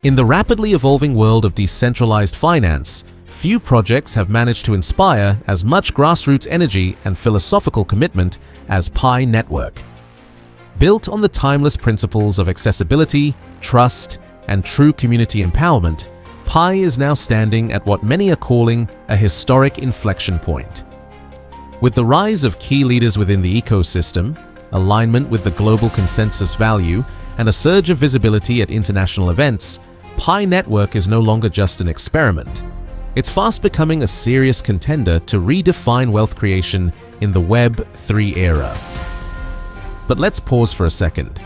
In the rapidly evolving world of decentralized finance, few projects have managed to inspire as much grassroots energy and philosophical commitment as Pi Network. Built on the timeless principles of accessibility, trust, and true community empowerment, Pi is now standing at what many are calling a historic inflection point. With the rise of key leaders within the ecosystem, alignment with the global consensus value, and a surge of visibility at international events, Pi Network is no longer just an experiment. It's fast becoming a serious contender to redefine wealth creation in the Web3 era. But let's pause for a second.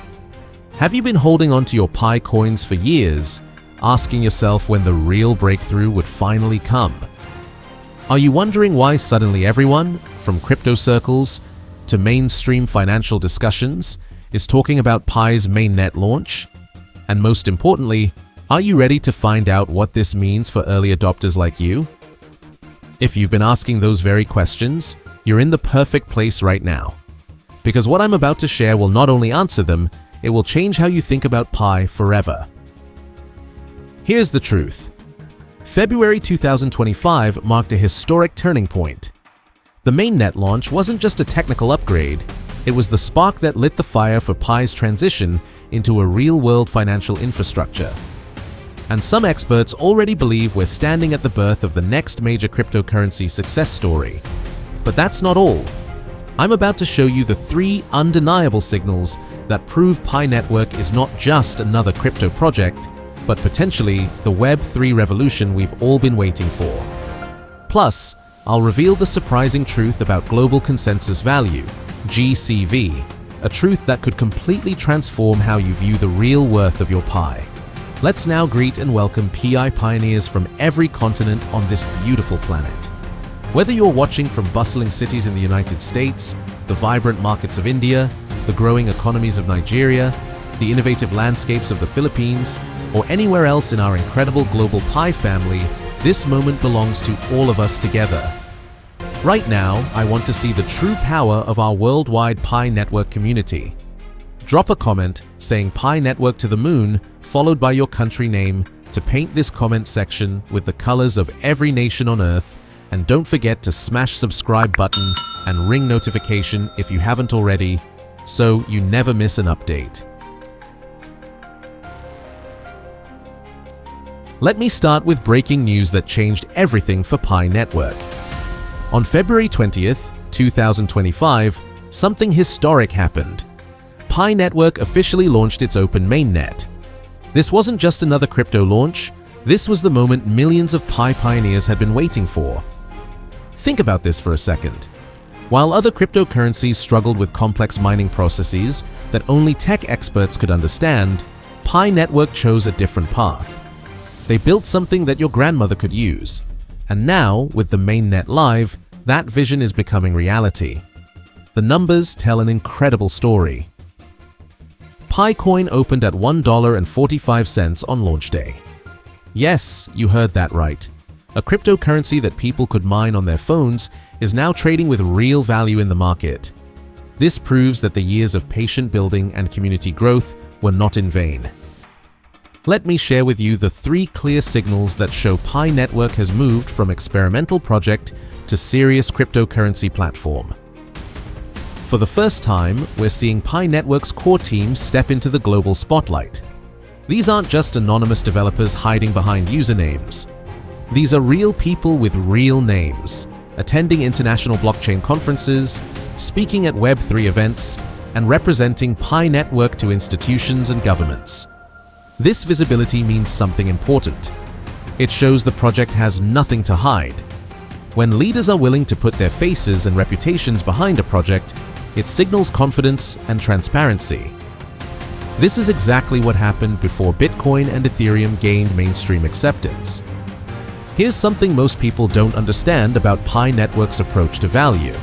Have you been holding on to your PiCoins for years, asking yourself when the real breakthrough would finally come? Are you wondering why suddenly everyone, from crypto circles to mainstream financial discussions, is talking about Pi's mainnet launch? And most importantly, are you ready to find out what this means for early adopters like you? If you've been asking those very questions, you're in the perfect place right now. Because what I'm about to share will not only answer them, it will change how you think about Pi forever. Here's the truth. February 2025 marked a historic turning point. The mainnet launch wasn't just a technical upgrade, it was the spark that lit the fire for Pi's transition into a real-world financial infrastructure. And some experts already believe we're standing at the birth of the next major cryptocurrency success story. But that's not all. I'm about to show you the 3 undeniable signals that prove Pi Network is not just another crypto project, but potentially the Web3 revolution we've all been waiting for. Plus, I'll reveal the surprising truth about global consensus value, GCV, a truth that could completely transform how you view the real worth of your Pi. Let's now greet and welcome PI pioneers from every continent on this beautiful planet. Whether you're watching from bustling cities in the United States, the vibrant markets of India, the growing economies of Nigeria, the innovative landscapes of the Philippines, or anywhere else in our incredible global Pi family, this moment belongs to all of us together. Right now, I want to see the true power of our worldwide Pi Network community. Drop a comment saying Pi Network to the moon, followed by your country name, to paint this comment section with the colors of every nation on Earth, and don't forget to smash subscribe button and ring notification if you haven't already, so you never miss an update. Let me start with breaking news that changed everything for Pi Network. On February 20th, 2025, something historic happened. Pi Network officially launched its open mainnet. This wasn't just another crypto launch, this was the moment millions of Pi pioneers had been waiting for. Think about this for a second. While other cryptocurrencies struggled with complex mining processes that only tech experts could understand, Pi Network chose a different path. They built something that your grandmother could use. And now, with the mainnet live, that vision is becoming reality. The numbers tell an incredible story. PiCoin opened at $1.45 on launch day. Yes, you heard that right. A cryptocurrency that people could mine on their phones is now trading with real value in the market. This proves that the years of patient building and community growth were not in vain. Let me share with you the 3 clear signals that show Pi Network has moved from experimental project to serious cryptocurrency platform. For the first time, we're seeing Pi Network's core team step into the global spotlight. These aren't just anonymous developers hiding behind usernames. These are real people with real names, attending international blockchain conferences, speaking at Web3 events, and representing Pi Network to institutions and governments. This visibility means something important. It shows the project has nothing to hide. When leaders are willing to put their faces and reputations behind a project, it signals confidence and transparency. This is exactly what happened before Bitcoin and Ethereum gained mainstream acceptance. Here's something most people don't understand about Pi Network's approach to value.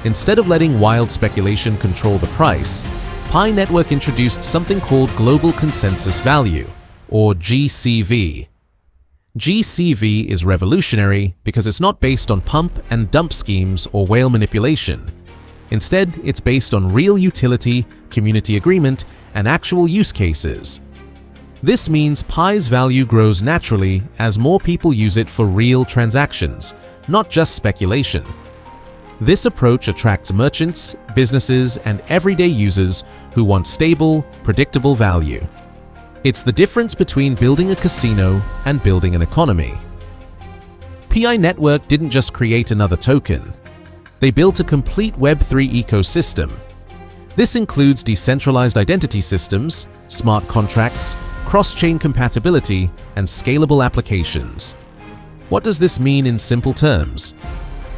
Instead of letting wild speculation control the price, Pi Network introduced something called Global Consensus Value, or GCV. GCV is revolutionary because it's not based on pump and dump schemes or whale manipulation. Instead, it's based on real utility, community agreement, and actual use cases. This means Pi's value grows naturally as more people use it for real transactions, not just speculation. This approach attracts merchants, businesses, and everyday users who want stable, predictable value. It's the difference between building a casino and building an economy. Pi Network didn't just create another token. They built a complete Web3 ecosystem. This includes decentralized identity systems, smart contracts, cross-chain compatibility, and scalable applications. What does this mean in simple terms?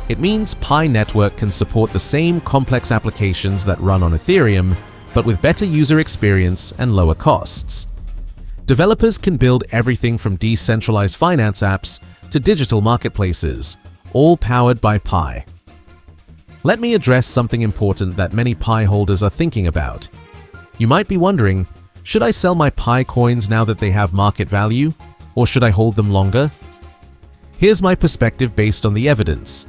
It means Pi Network can support the same complex applications that run on Ethereum, but with better user experience and lower costs. Developers can build everything from decentralized finance apps to digital marketplaces, all powered by Pi. Let me address something important that many Pi holders are thinking about. You might be wondering, should I sell my Pi coins now that they have market value, or should I hold them longer? Here's my perspective based on the evidence.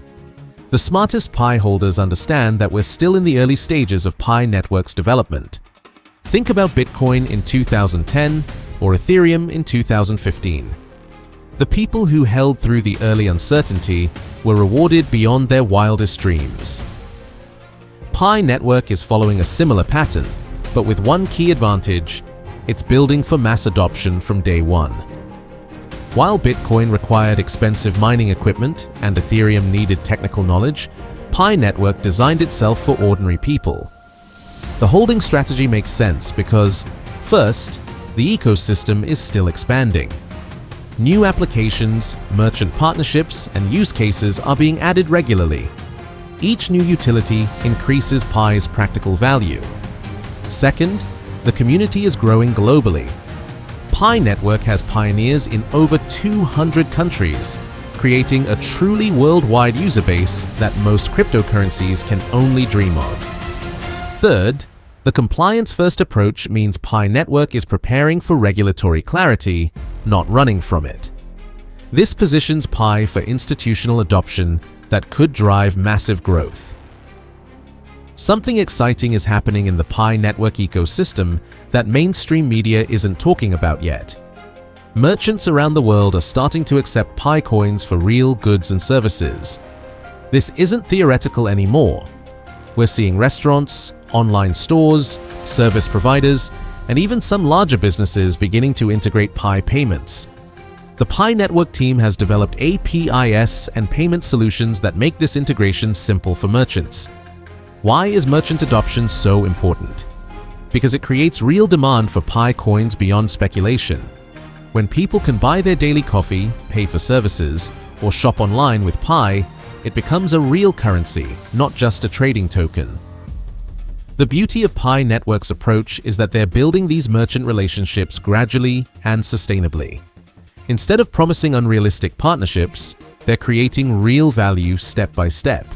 The smartest Pi holders understand that we're still in the early stages of Pi Network's development. Think about Bitcoin in 2010 or Ethereum in 2015. The people who held through the early uncertainty were rewarded beyond their wildest dreams. Pi Network is following a similar pattern, but with one key advantage: it's building for mass adoption from day one. While Bitcoin required expensive mining equipment and Ethereum needed technical knowledge, Pi Network designed itself for ordinary people. The holding strategy makes sense because, first, the ecosystem is still expanding. New applications, merchant partnerships, and use cases are being added regularly. Each new utility increases Pi's practical value. Second, the community is growing globally. Pi Network has pioneers in over 200 countries, creating a truly worldwide user base that most cryptocurrencies can only dream of. Third, the compliance-first approach means Pi Network is preparing for regulatory clarity, not running from it. This positions Pi for institutional adoption that could drive massive growth. Something exciting is happening in the Pi Network ecosystem that mainstream media isn't talking about yet. Merchants around the world are starting to accept Pi coins for real goods and services. This isn't theoretical anymore. We're seeing restaurants, online stores, service providers, and even some larger businesses beginning to integrate Pi payments. The Pi Network team has developed APIs and payment solutions that make this integration simple for merchants. Why is merchant adoption so important? Because it creates real demand for Pi coins beyond speculation. When people can buy their daily coffee, pay for services, or shop online with Pi, it becomes a real currency, not just a trading token. The beauty of Pi Network's approach is that they're building these merchant relationships gradually and sustainably. Instead of promising unrealistic partnerships, they're creating real value step by step.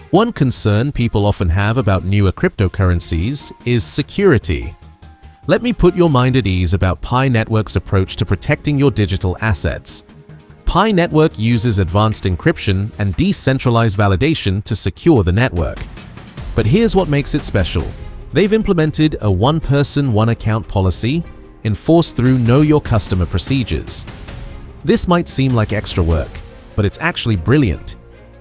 One concern people often have about newer cryptocurrencies is security. Let me put your mind at ease about Pi Network's approach to protecting your digital assets. Pi Network uses advanced encryption and decentralized validation to secure the network. But here's what makes it special. They've implemented a one-person, one-account policy enforced through Know Your Customer procedures. This might seem like extra work, but it's actually brilliant.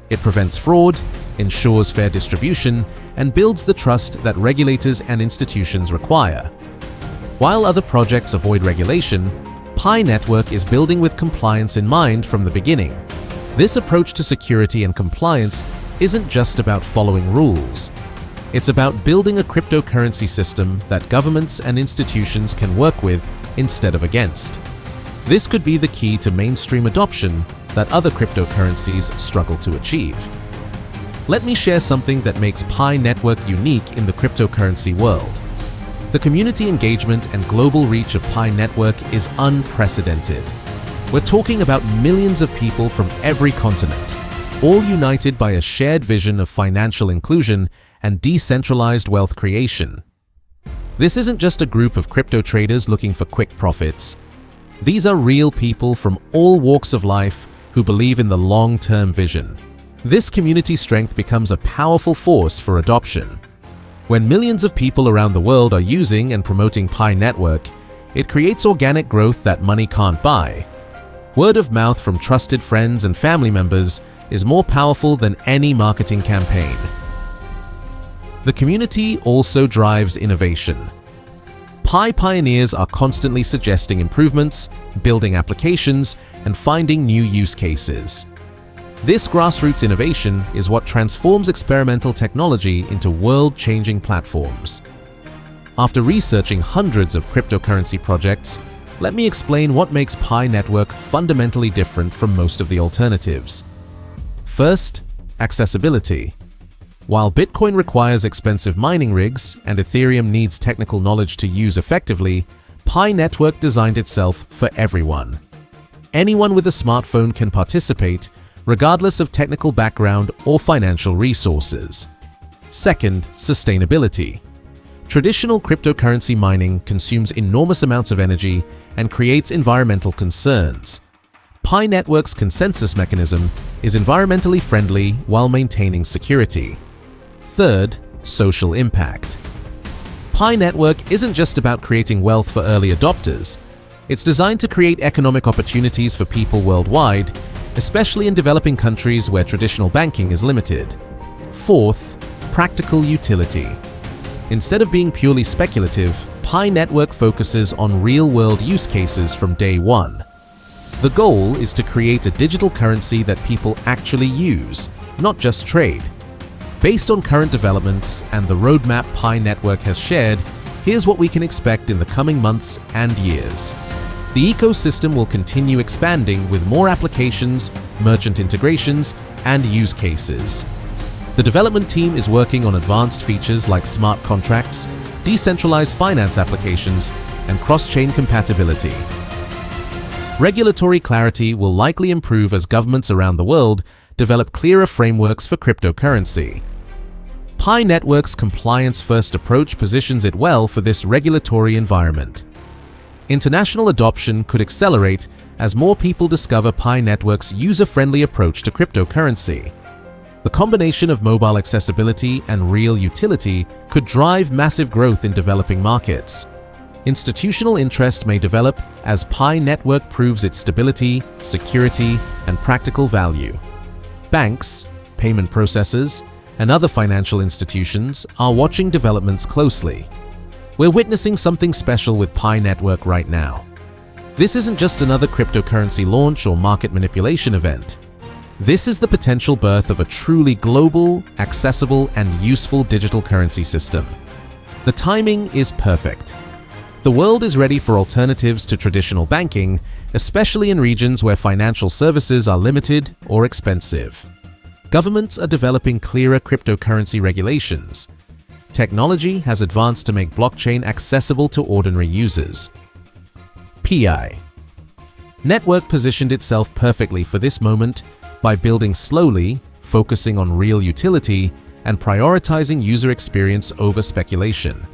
It prevents fraud, ensures fair distribution, and builds the trust that regulators and institutions require. While other projects avoid regulation, Pi Network is building with compliance in mind from the beginning. This approach to security and compliance isn't just about following rules. It's about building a cryptocurrency system that governments and institutions can work with instead of against. This could be the key to mainstream adoption that other cryptocurrencies struggle to achieve. Let me share something that makes Pi Network unique in the cryptocurrency world. The community engagement and global reach of Pi Network is unprecedented. We're talking about millions of people from every continent, all united by a shared vision of financial inclusion and decentralized wealth creation. This isn't just a group of crypto traders looking for quick profits. These are real people from all walks of life who believe in the long-term vision. This community strength becomes a powerful force for adoption. When millions of people around the world are using and promoting Pi Network, It creates organic growth that money can't buy. Word of mouth from trusted friends and family members is more powerful than any marketing campaign. The community also drives innovation. Pi pioneers are constantly suggesting improvements, building applications, and finding new use cases. This grassroots innovation is what transforms experimental technology into world-changing platforms. After researching hundreds of cryptocurrency projects, let me explain what makes Pi Network fundamentally different from most of the alternatives. First, accessibility. While Bitcoin requires expensive mining rigs and Ethereum needs technical knowledge to use effectively, Pi Network designed itself for everyone. Anyone with a smartphone can participate, regardless of technical background or financial resources. Second, sustainability. Traditional cryptocurrency mining consumes enormous amounts of energy and creates environmental concerns. Pi Network's consensus mechanism is environmentally friendly while maintaining security. Third, social impact. Pi Network isn't just about creating wealth for early adopters. It's designed to create economic opportunities for people worldwide, especially in developing countries where traditional banking is limited. Fourth, practical utility. Instead of being purely speculative, Pi Network focuses on real-world use cases from day one. The goal is to create a digital currency that people actually use, not just trade. Based on current developments and the roadmap Pi Network has shared, here's what we can expect in the coming months and years. The ecosystem will continue expanding with more applications, merchant integrations, and use cases. The development team is working on advanced features like smart contracts, decentralized finance applications, and cross-chain compatibility. Regulatory clarity will likely improve as governments around the world develop clearer frameworks for cryptocurrency. Pi Network's compliance-first approach positions it well for this regulatory environment. International adoption could accelerate as more people discover Pi Network's user-friendly approach to cryptocurrency. The combination of mobile accessibility and real utility could drive massive growth in developing markets. Institutional interest may develop as Pi Network proves its stability, security, and practical value. Banks, payment processors, and other financial institutions are watching developments closely. We're witnessing something special with Pi Network right now. This isn't just another cryptocurrency launch or market manipulation event. This is the potential birth of a truly global, accessible, and useful digital currency system. The timing is perfect. The world is ready for alternatives to traditional banking, especially in regions where financial services are limited or expensive. Governments are developing clearer cryptocurrency regulations. Technology has advanced to make blockchain accessible to ordinary users. Pi Network positioned itself perfectly for this moment by building slowly, focusing on real utility, and prioritizing user experience over speculation.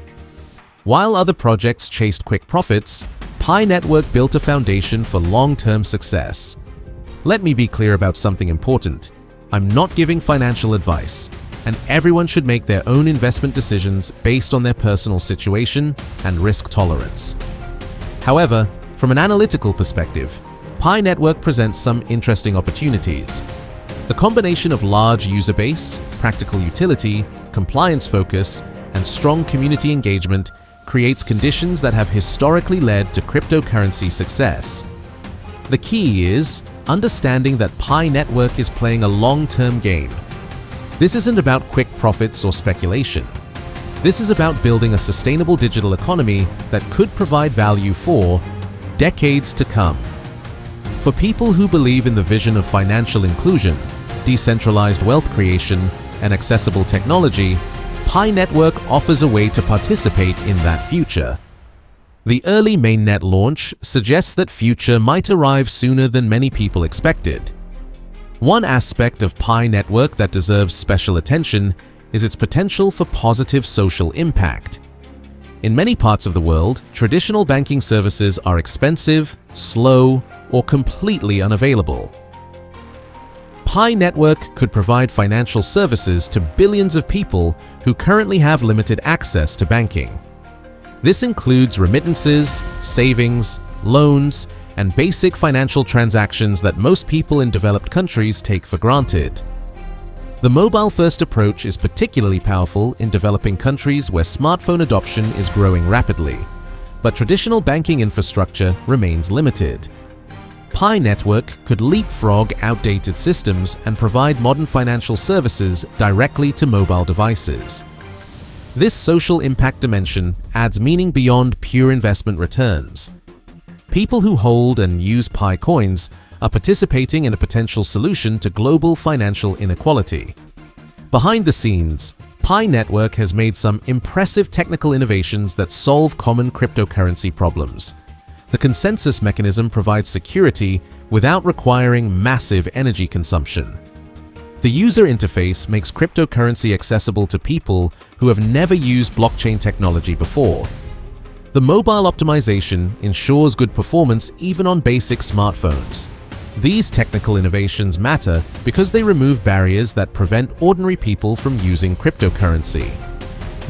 While other projects chased quick profits, Pi Network built a foundation for long-term success. Let me be clear about something important. I'm not giving financial advice, and everyone should make their own investment decisions based on their personal situation and risk tolerance. However, from an analytical perspective, Pi Network presents some interesting opportunities. The combination of large user base, practical utility, compliance focus, and strong community engagement creates conditions that have historically led to cryptocurrency success. The key is understanding that Pi Network is playing a long-term game. This isn't about quick profits or speculation. This is about building a sustainable digital economy that could provide value for decades to come. For people who believe in the vision of financial inclusion, decentralized wealth creation, and accessible technology, Pi Network offers a way to participate in that future. The early mainnet launch suggests that future might arrive sooner than many people expected. One aspect of Pi Network that deserves special attention is its potential for positive social impact. In many parts of the world, traditional banking services are expensive, slow, or completely unavailable. Pi Network could provide financial services to billions of people who currently have limited access to banking. This includes remittances, savings, loans, and basic financial transactions that most people in developed countries take for granted. The mobile-first approach is particularly powerful in developing countries where smartphone adoption is growing rapidly, but traditional banking infrastructure remains limited. Pi Network could leapfrog outdated systems and provide modern financial services directly to mobile devices. This social impact dimension adds meaning beyond pure investment returns. People who hold and use Pi coins are participating in a potential solution to global financial inequality. Behind the scenes, Pi Network has made some impressive technical innovations that solve common cryptocurrency problems. The consensus mechanism provides security without requiring massive energy consumption. The user interface makes cryptocurrency accessible to people who have never used blockchain technology before. The mobile optimization ensures good performance even on basic smartphones. These technical innovations matter because they remove barriers that prevent ordinary people from using cryptocurrency.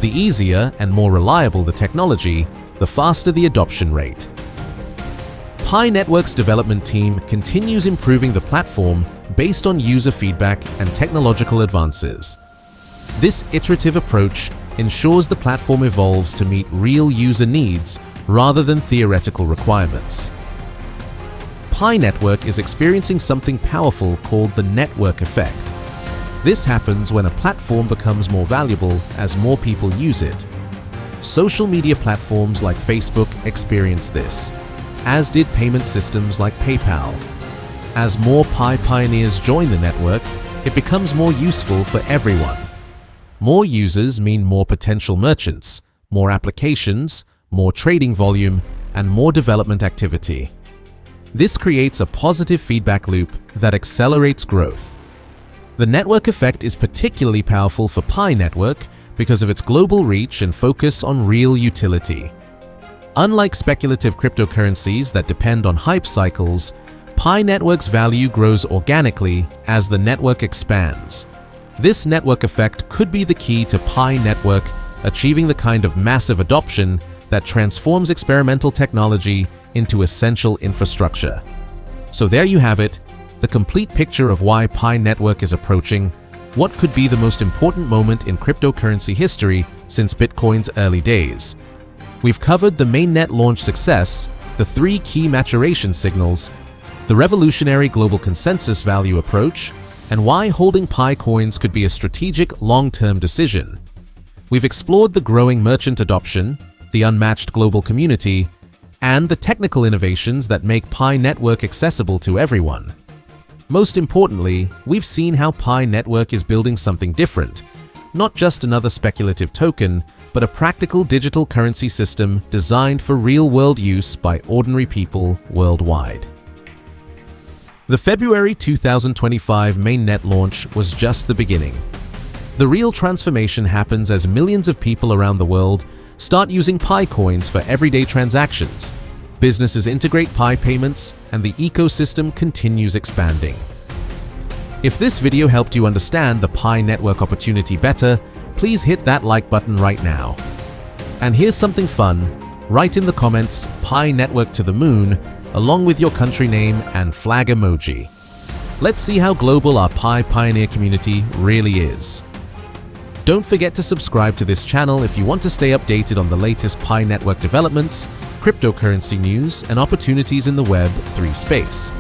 The easier and more reliable the technology, the faster the adoption rate. Pi Network's development team continues improving the platform based on user feedback and technological advances. This iterative approach ensures the platform evolves to meet real user needs rather than theoretical requirements. Pi Network is experiencing something powerful called the network effect. This happens when a platform becomes more valuable as more people use it. Social media platforms like Facebook experience this, as did payment systems like PayPal. As more Pi pioneers join the network, it becomes more useful for everyone. More users mean more potential merchants, more applications, more trading volume, and more development activity. This creates a positive feedback loop that accelerates growth. The network effect is particularly powerful for Pi Network because of its global reach and focus on real utility. Unlike speculative cryptocurrencies that depend on hype cycles, Pi Network's value grows organically as the network expands. This network effect could be the key to Pi Network achieving the kind of massive adoption that transforms experimental technology into essential infrastructure. So there you have it, the complete picture of why Pi Network is approaching what could be the most important moment in cryptocurrency history since Bitcoin's early days. We've covered the mainnet launch success, the 3 key maturation signals, the revolutionary global consensus value approach, and why holding Pi coins could be a strategic long-term decision. We've explored the growing merchant adoption, the unmatched global community, and the technical innovations that make Pi Network accessible to everyone. Most importantly, we've seen how Pi Network is building something different, not just another speculative token, but a practical digital currency system designed for real-world use by ordinary people worldwide. The February 2025 mainnet launch was just the beginning. The real transformation happens as millions of people around the world start using Pi coins for everyday transactions. Businesses integrate Pi payments, and the ecosystem continues expanding. If this video helped you understand the Pi Network opportunity better, please hit that like button right now. And here's something fun. Write in the comments Pi Network to the moon along with your country name and flag emoji. Let's see how global our Pi Pioneer community really is. Don't forget to subscribe to this channel if you want to stay updated on the latest Pi Network developments, cryptocurrency news, and opportunities in the Web3 space.